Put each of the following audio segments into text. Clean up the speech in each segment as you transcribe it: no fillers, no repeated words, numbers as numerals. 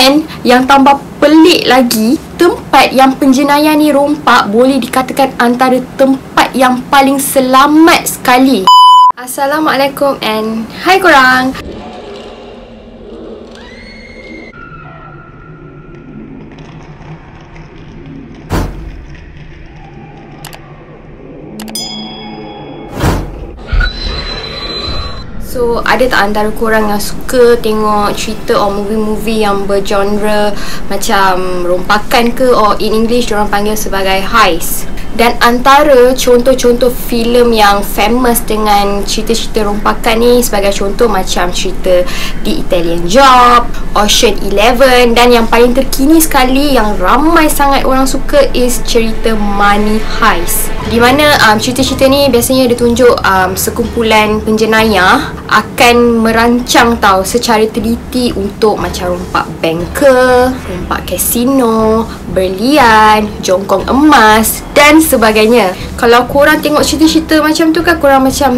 And yang tambah pelik lagi, tempat yang penjenayah ni rompak boleh dikatakan antara tempat yang paling selamat sekali. Assalamualaikum and hai korang. So, ada tak antara korang yang suka tengok cerita or movie-movie yang bergenre macam rompakan ke, or in English diorang panggil sebagai heist? Dan antara contoh-contoh filem yang famous dengan cerita-cerita rompakan ni sebagai contoh macam cerita The Italian Job, Ocean Eleven, dan yang paling terkini sekali yang ramai sangat orang suka is cerita Money Heist, di mana cerita-cerita ni biasanya ditunjuk sekumpulan penjenayah akan merancang secara teliti untuk macam rompak bank ke, rompak kasino, berlian, jongkong emas dan sebagainya. Kalau korang tengok cerita-cerita macam tu kan, korang macam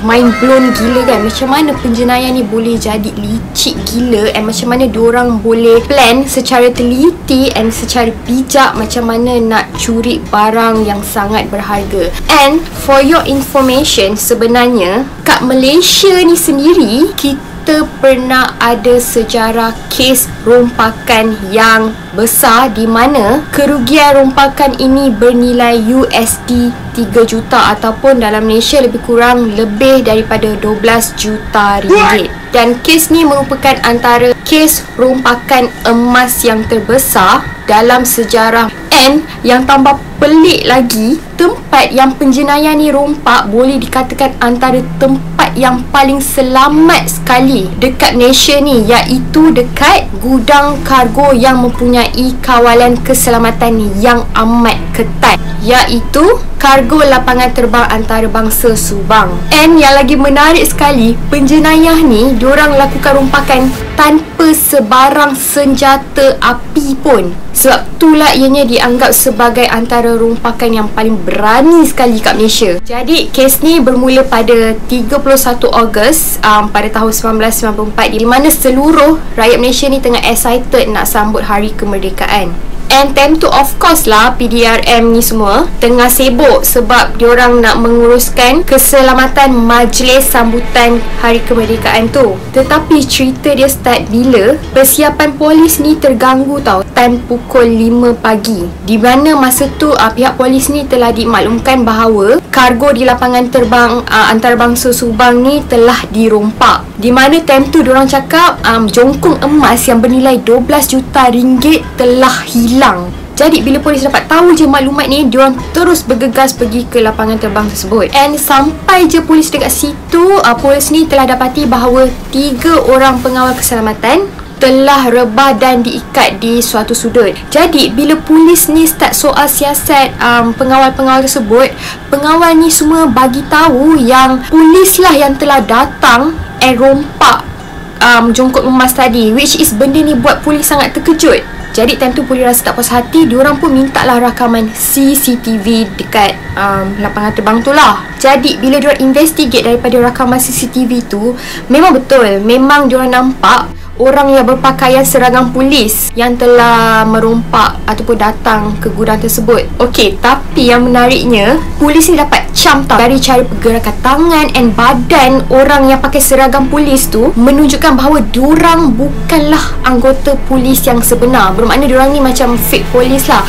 mind blown gila kan, macam mana penjenayah ni boleh jadi licik gila, and macam mana diorang boleh plan secara teliti and secara bijak macam mana nak curi barang yang sangat berharga. And for your information, sebenarnya kat Malaysia ni sendiri kita pernah ada sejarah kes rompakan yang besar di mana kerugian rompakan ini bernilai USD 3 juta ataupun dalam Malaysia lebih kurang lebih daripada 12 juta ringgit. Dan kes ni merupakan antara kes rompakan emas yang terbesar dalam sejarah. And yang tambah pelik lagi, tempat yang penjenayah ni rompak boleh dikatakan antara tempat yang paling selamat sekali dekat Malaysia ni, iaitu dekat gudang kargo yang mempunyai kawalan keselamatan yang amat ketat, iaitu Kargo Lapangan Terbang Antarabangsa Subang. And yang lagi menarik sekali, penjenayah ni diorang lakukan rompakan tanpa sebarang senjata api pun. Sebab itulah ianya dianggap sebagai antara rompakan yang paling berani sekali kat Malaysia. Jadi kes ni bermula pada 31 Ogos pada tahun 1994, di mana seluruh rakyat Malaysia ni tengah excited nak sambut hari kemerdekaan. And time tu of course lah PDRM ni semua tengah sibuk sebab diorang nak menguruskan keselamatan majlis sambutan hari kemerdekaan tu. Tetapi cerita dia start bila persiapan polis ni terganggu time pukul 5 pagi, di mana masa tu pihak polis ni telah dimaklumkan bahawa kargo di lapangan terbang antarabangsa Subang ni telah dirompak. Di mana time tu diorang cakap jongkong emas yang bernilai 12 juta ringgit telah hilang. Jadi bila polis dapat tahu je maklumat ni, diorang terus bergegas pergi ke lapangan terbang tersebut. And sampai je polis dekat situ, polis ni telah dapati bahawa 3 orang pengawal keselamatan telah rebah dan diikat di suatu sudut. Jadi bila polis ni start soal siasat pengawal-pengawal tersebut, pengawal ni semua bagi tahu yang polis lah yang telah datang and rompak jongkok emas tadi, which is benda ni buat polis sangat terkejut. Jadi time tu polis rasa tak puas hati, diorang pun minta lah rakaman CCTV dekat lapangan terbang tu lah. Jadi bila diorang investigate daripada rakaman CCTV tu, memang betul, memang diorang nampak orang yang berpakaian seragam polis yang telah merompak ataupun datang ke gudang tersebut. Okey, tapi yang menariknya, polis ni dapat cam dari cara pergerakan tangan and badan orang yang pakai seragam polis tu menunjukkan bahawa diorang bukanlah anggota polis yang sebenar. Bermakna diorang ni macam fake polis lah.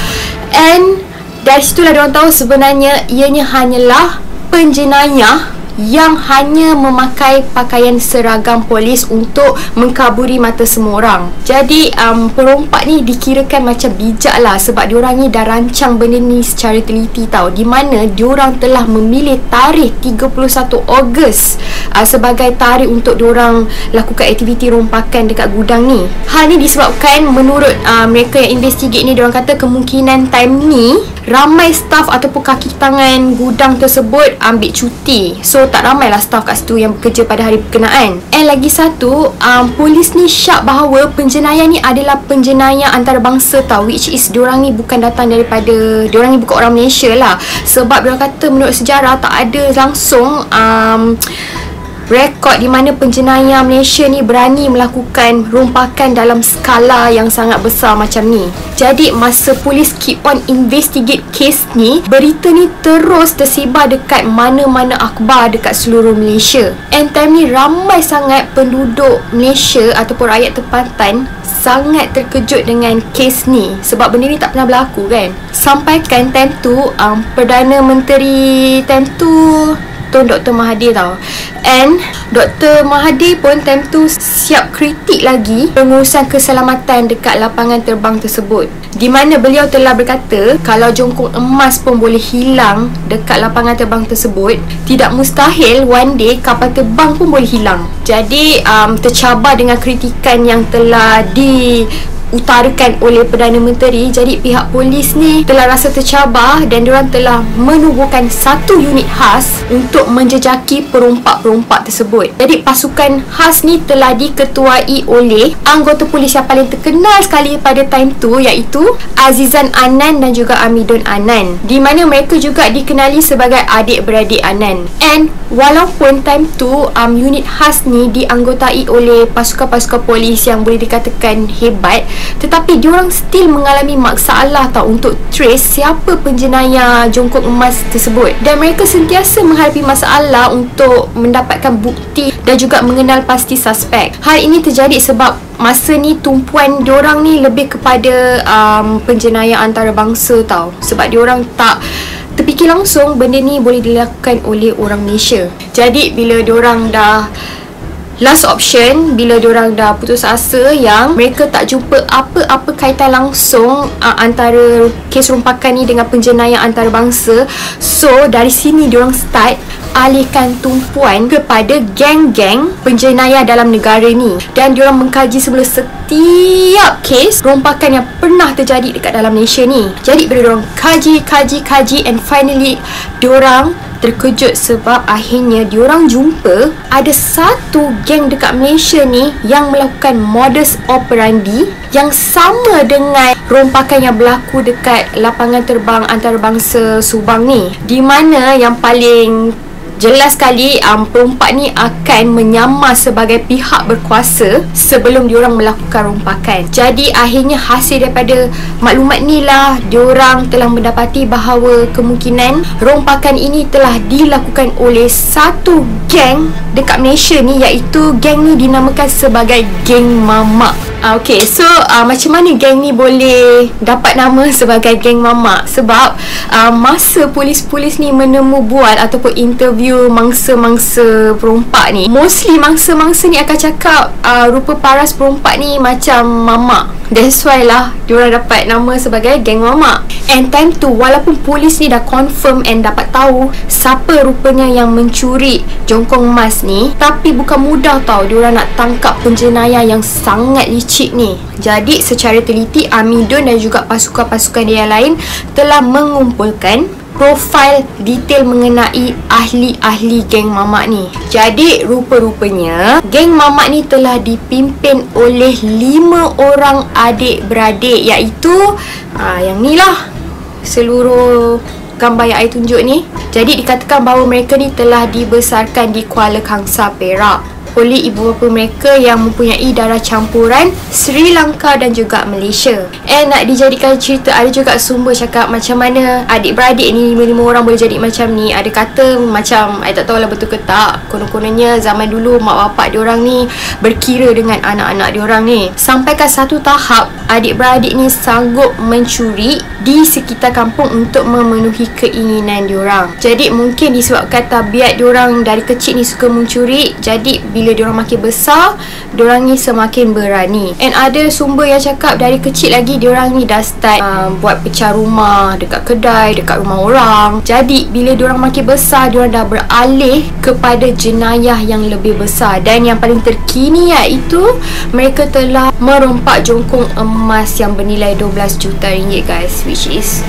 And dari situlah diorang tahu sebenarnya ianya hanyalah penjenayah yang hanya memakai pakaian seragam polis untuk mengkaburi mata semua orang. Jadi perompak ni dikirakan macam bijak lah sebab diorang ni dah rancang benda ni secara teliti di mana diorang telah memilih tarikh 31 Ogos sebagai tarikh untuk diorang lakukan aktiviti rompakan dekat gudang ni. Hal ni disebabkan menurut mereka yang investigate ni, diorang kata kemungkinan time ni ramai staf ataupun kaki tangan gudang tersebut ambil cuti. So tak ramailah staf kat situ yang bekerja pada hari berkenaan. And lagi satu, polis ni syak bahawa penjenayah ni adalah penjenayah antarabangsa which is diorang ni bukan datang daripada, diorang ni bukan orang Malaysia lah. Sebab diorang kata menurut sejarah tak ada langsung rekod di mana penjenayah Malaysia ni berani melakukan rompakan dalam skala yang sangat besar macam ni. Jadi masa polis keep on investigate kes ni, berita ni terus tersebar dekat mana-mana akhbar dekat seluruh Malaysia. And time ni ramai sangat penduduk Malaysia ataupun rakyat tempatan sangat terkejut dengan kes ni, sebab benda ni tak pernah berlaku kan. Sampaikan time tu Perdana Menteri time tu Tun Dr. Mahathir tau. And Dr. Mahathir pun time tu siap kritik lagi pengurusan keselamatan dekat lapangan terbang tersebut, di mana beliau telah berkata kalau jongkong emas pun boleh hilang dekat lapangan terbang tersebut, tidak mustahil one day kapal terbang pun boleh hilang. Jadi tercabar dengan kritikan yang telah diutarakan oleh Perdana Menteri. Jadi pihak polis ni telah rasa tercabar dan diorang telah menubuhkan satu unit khas untuk menjejaki perompak-perompak tersebut. Jadi pasukan khas ni telah diketuai oleh anggota polis yang paling terkenal sekali pada time tu, iaitu Azizan Anan dan juga Amidun Anan, di mana mereka juga dikenali sebagai adik-beradik Anan. And walaupun time tu unit khas ni dianggotai oleh pasukan-pasukan polis yang boleh dikatakan hebat, tetapi diorang still mengalami masalah tau untuk trace siapa penjenayah jongkong emas tersebut. Dan mereka sentiasa menghadapi masalah untuk mendapatkan bukti dan juga mengenal pasti suspek. Hal ini terjadi sebab masa ni tumpuan diorang ni lebih kepada penjenayah antarabangsa tau. Sebab diorang tak terfikir langsung benda ni boleh dilakukan oleh orang Malaysia. Jadi bila diorang dah last option, bila diorang dah putus asa yang mereka tak jumpa apa-apa kaitan langsung antara kes rompakan ni dengan penjenayah antarabangsa, so dari sini diorang start alihkan tumpuan kepada geng-geng penjenayah dalam negara ni. Dan diorang mengkaji semula setiap kes rompakan yang pernah terjadi dekat dalam Malaysia ni. Jadi bila diorang kaji and finally diorang terkejut sebab akhirnya diorang jumpa ada satu geng dekat Malaysia ni yang melakukan modus operandi yang sama dengan rompakan yang berlaku dekat lapangan terbang antarabangsa Subang ni, di mana yang paling jelas sekali perompak ni akan menyamar sebagai pihak berkuasa sebelum diorang melakukan rompakan. Jadi akhirnya hasil daripada maklumat ni lah diorang telah mendapati bahawa kemungkinan rompakan ini telah dilakukan oleh satu geng dekat Malaysia ni, iaitu geng ni dinamakan sebagai geng mamak. Okay, so macam mana geng ni boleh dapat nama sebagai geng mamak? Sebab masa polis-polis ni buat ataupun interview mangsa-mangsa perompak ni, mostly mangsa-mangsa ni akan cakap rupa paras perompak ni macam mamak. That's why lah diorang dapat nama sebagai geng mamak. And time tu walaupun polis ni dah confirm and dapat tahu siapa rupanya yang mencuri jongkong emas ni, tapi bukan mudah tau diorang nak tangkap penjenayah yang sangat licik ni. Jadi secara teliti Amidun dan juga pasukan-pasukan dia yang lain telah mengumpulkan profil detail mengenai ahli-ahli geng mamak ni. Jadi rupa-rupanya geng mamak ni telah dipimpin oleh 5 orang adik-beradik, iaitu yang ni lah seluruh gambar yang saya tunjuk ni. Jadi dikatakan bahawa mereka ni telah dibesarkan di Kuala Kangsar, Perak oleh ibu bapa mereka yang mempunyai darah campuran Sri Lanka dan juga Malaysia. Nak dijadikan cerita, ada juga sumber cakap macam mana adik-beradik ni 5 orang boleh jadi macam ni. Ada kata macam, saya tak tahulah betul ke tak, konon-kononnya zaman dulu mak bapak diorang ni berkira dengan anak-anak diorang ni. Sampaikan satu tahap adik-beradik ni sanggup mencuri di sekitar kampung untuk memenuhi keinginan diorang. Jadi mungkin disebabkan tabiat diorang dari kecil ni suka mencuri, jadi bila diorang makin besar, diorang ni semakin berani. And ada sumber yang cakap dari kecil lagi diorang ni dah start buat pecah rumah dekat kedai, dekat rumah orang. Jadi bila diorang makin besar, diorang dah beralih kepada jenayah yang lebih besar. Dan yang paling terkini iaitu mereka telah merompak jongkong emas yang bernilai 12 juta ringgit guys, which is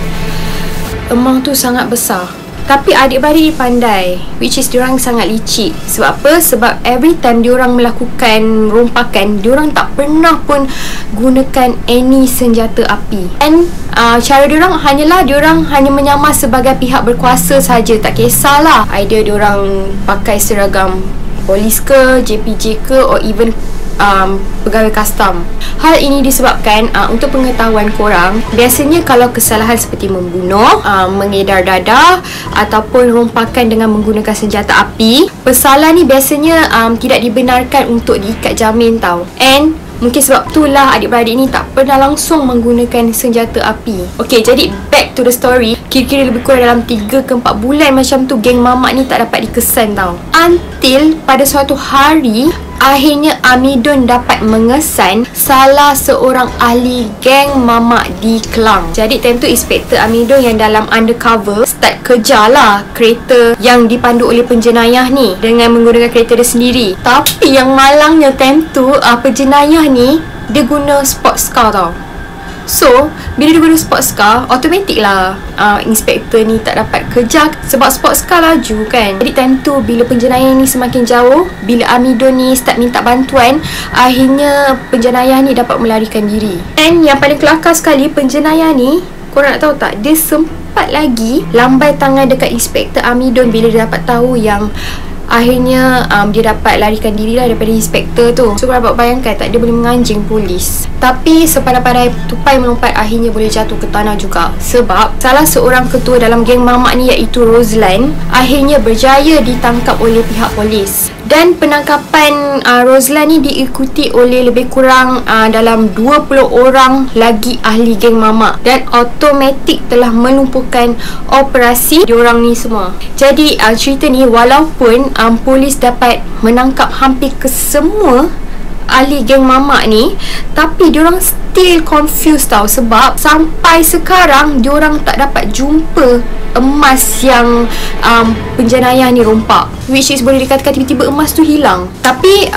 amount tu sangat besar. Tapi adik-beradik ni pandai, which is diorang sangat licik. Sebab apa? Sebab every time diorang melakukan rompakan, diorang tak pernah pun gunakan any senjata api. And cara diorang hanyalah diorang hanya menyamar sebagai pihak berkuasa saja. Tak kisahlah either diorang pakai seragam polis ke, JPJ ke, or even pegawai custom. Hal ini disebabkan untuk pengetahuan korang, biasanya kalau kesalahan seperti membunuh, mengedar dadah ataupun rompakan dengan menggunakan senjata api, pesalah ni biasanya tidak dibenarkan untuk diikat jamin tau. And mungkin sebab itulah adik-beradik ni tak pernah langsung menggunakan senjata api. Okay, jadi back to the story. Kira-kira lebih kurang dalam 3 ke 4 bulan macam tu, geng mamak ni tak dapat dikesan tau. Until pada suatu hari, akhirnya Amidon dapat mengesan salah seorang ahli geng mamak di Klang. Jadi time tu Inspektor Amidon yang dalam undercover start kejar lah kereta yang dipandu oleh penjenayah ni dengan menggunakan kereta dia sendiri. Tapi yang malangnya time tu penjenayah ni dia guna sports car tau. So, bila dia guna sports car, automatik lah inspektor ni tak dapat kejar sebab sports car laju kan. Jadi time tu bila penjenayah ni semakin jauh, bila Amidon ni start minta bantuan, akhirnya penjenayah ni dapat melarikan diri. And yang paling kelakar sekali, penjenayah ni, korang nak tahu tak, dia sempat lagi lambai tangan dekat Inspektor Amidon bila dia dapat tahu yang akhirnya dia dapat larikan diri lah daripada inspektor tu. So korang dapat bayangkan tak, dia boleh menganjing polis. Tapi sepandai-pandai tupai melompat, akhirnya boleh jatuh ke tanah juga. Sebab salah seorang ketua dalam geng mamak ni, iaitu Roslan, akhirnya berjaya ditangkap oleh pihak polis. Dan penangkapan Roslan ni diikuti oleh lebih kurang dalam 20 orang lagi ahli geng mamak. Dan automatik telah melumpuhkan operasi diorang ni semua. Jadi cerita ni, walaupun polis dapat menangkap hampir kesemua ahli geng mamak ni, tapi diorang still confused tau. Sebab sampai sekarang diorang tak dapat jumpa emas yang penjenayah ni rompak, which is boleh dikatakan tiba-tiba emas tu hilang. Tapi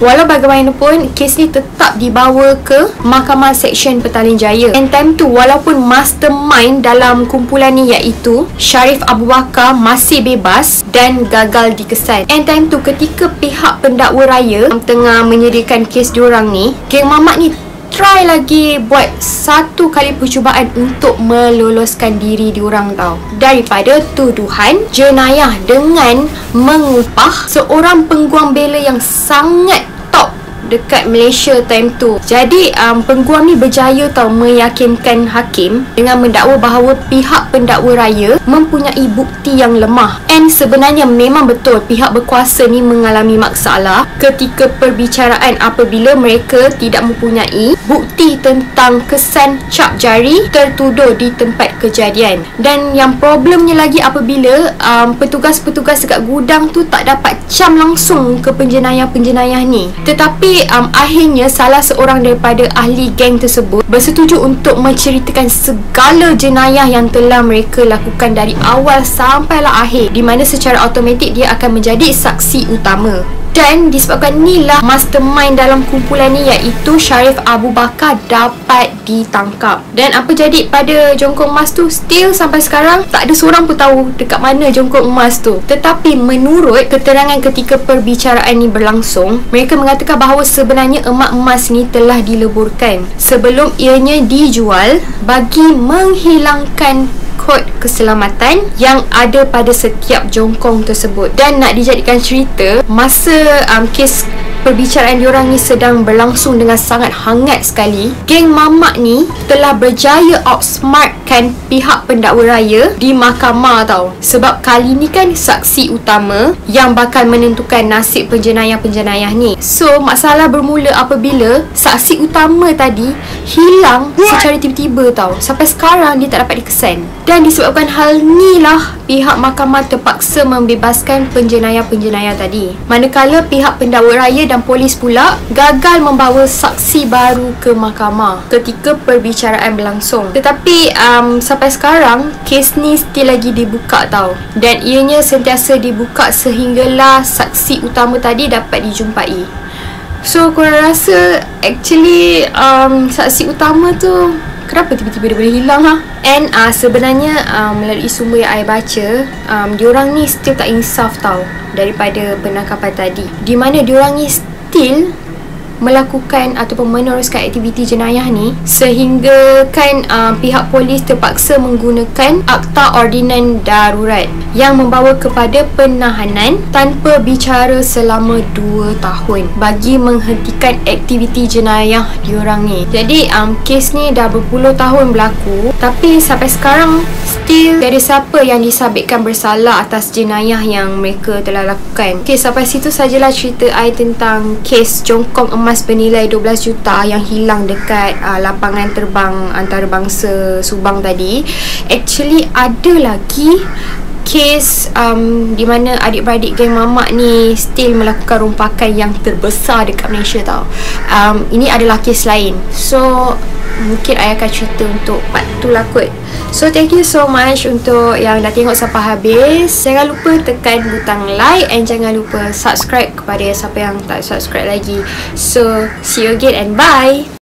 walau bagaimanapun, kes ni tetap dibawa ke Mahkamah Seksyen Petaling Jaya. And time tu, walaupun mastermind dalam kumpulan ni iaitu Sharif Abu Bakar masih bebas dan gagal dikesan. And time tu, ketika pihak pendakwa raya tengah menyediakan kes diorang ni, geng mamak ni try lagi buat satu kali percubaan untuk meloloskan diri diorang tau daripada tuduhan jenayah dengan mengupah seorang pengguam bela yang sangat top dekat Malaysia time tu. Jadi pengguam ni berjaya tau meyakinkan hakim dengan mendakwa bahawa pihak pendakwa raya mempunyai bukti yang lemah. And sebenarnya memang betul pihak berkuasa ni mengalami masalah ketika perbicaraan apabila mereka tidak mempunyai bukti tentang kesan cap jari tertuduh di tempat kejadian. Dan yang problemnya lagi apabila petugas-petugas dekat gudang tu tak dapat cam langsung ke penjenayah-penjenayah ni. Tetapi akhirnya salah seorang daripada ahli geng tersebut bersetuju untuk menceritakan segala jenayah yang telah mereka lakukan dari awal sampailah akhir, di mana secara automatik dia akan menjadi saksi utama. Dan disebabkan inilah mastermind dalam kumpulan ni iaitu Sharif Abu Bakar dapat ditangkap. Dan apa jadi pada jongkong emas tu, still sampai sekarang tak ada seorang pun tahu dekat mana jongkong emas tu. Tetapi menurut keterangan ketika perbicaraan ni berlangsung, mereka mengatakan bahawa sebenarnya emas ni telah dileburkan sebelum ianya dijual bagi menghilangkan kod keselamatan yang ada pada setiap jongkong tersebut. Dan nak dijadikan cerita, masa kes perbicaraan diorang ni sedang berlangsung dengan sangat hangat sekali, geng mamak ni telah berjaya outsmartkan pihak pendakwa raya di mahkamah tau. Sebab kali ni kan saksi utama yang bakal menentukan nasib penjenayah-penjenayah ni. So masalah bermula apabila saksi utama tadi hilang secara tiba-tiba tau. Sampai sekarang dia tak dapat dikesan. Dan disebabkan hal ni lah pihak mahkamah terpaksa membebaskan penjenayah-penjenayah tadi. Manakala pihak pendakwa raya dan polis pula gagal membawa saksi baru ke mahkamah ketika perbicaraan berlangsung. Tetapi sampai sekarang kes ni still lagi dibuka tau. Dan ianya sentiasa dibuka sehinggalah saksi utama tadi dapat dijumpai. So korang rasa actually saksi utama tu kenapa tiba-tiba dia boleh hilang ha? And sebenarnya melalui sumber yang I baca, diorang ni still tak insaf tau daripada penangkapan tadi, di mana diorang ni still melakukan ataupun meneruskan aktiviti jenayah ni, sehingga kan pihak polis terpaksa menggunakan Akta Ordinan Darurat yang membawa kepada penahanan tanpa bicara selama 2 tahun bagi menghentikan aktiviti jenayah diorang ni. Jadi kes ni dah berpuluh tahun berlaku, tapi sampai sekarang still tiada siapa yang disabitkan bersalah atas jenayah yang mereka telah lakukan. Okay, sampai situ sajalah cerita I tentang kes jongkong emas bernilai 12 juta yang hilang dekat lapangan terbang antarabangsa Subang tadi. Actually ada lagi kes di mana adik-beradik geng mamak ni still melakukan rompakan yang terbesar dekat Malaysia tau. Ini adalah kes lain, so mungkin I akan cerita untuk part tu lah kot. So thank you so much untuk yang dah tengok sampai habis. Jangan lupa tekan butang like and jangan lupa subscribe kepada siapa yang tak subscribe lagi. So see you again and bye.